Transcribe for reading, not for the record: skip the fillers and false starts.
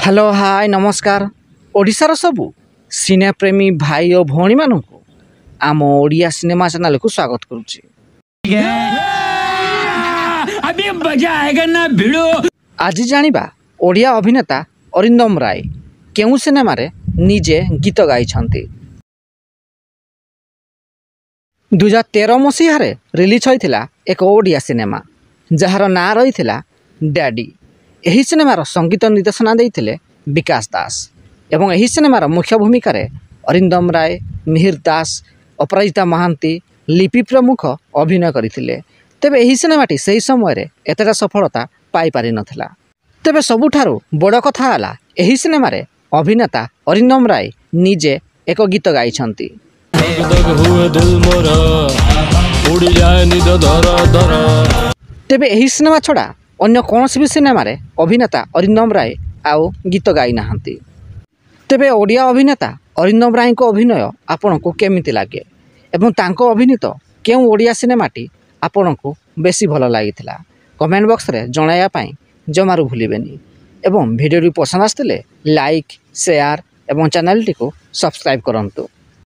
Hello hi नमस्कार ओडिशार सबू सिने प्रेमी भाई और भौणी मानू आम ओडिया सिनेमा चैनल को स्वागत करुच्ची। अभी मजा आएगा ना भिड़ो। आज जानिबा ओडिया अभिनेता अरिंदम राय केउ सिनेमा रे निजे गीत गाई 2013 मसीह रिलीज होइथिला एक ओडिया सिनेमा जार ना रही डैडी। यही सिनेमार संगीत निर्देशना देइथिले विकास दास एवं यही सिनेमार मुख्य भूमिका रे अरिंदम राय, मिहिर दास, अपराजिता महांती, लिपि प्रमुख अभिनय करथिले। तेबे यही सिनेमाटी सही समय रे एतटा सफलता पाई पारि नथिला। तेबे सबुठारु बड़ कथा हला यही सिनेमा रे अभिनेता अरिंदम राय निजे एक गीत गाइछंती। तेबे यही सिनेमा छड़ा अन्य कौन भी सिनेमा रे अभिनेता अरिंदम राय आउ गीत गाई नाहंती। तेबे ओडिया अभिनेता अरिंदम राय को अभिनय आपन को केमिति लागे एवं तांको अभिनीत केउ ओडिया सिनेमाटी आपन को बेसी भल लागिथिला कमेंट बॉक्स रे जणाया पई जमारू भूलिबेनी एवं वीडियो पसंद आस्तिले लाइक शेयर एवं चैनल टी को सब्सक्राइब करंतु।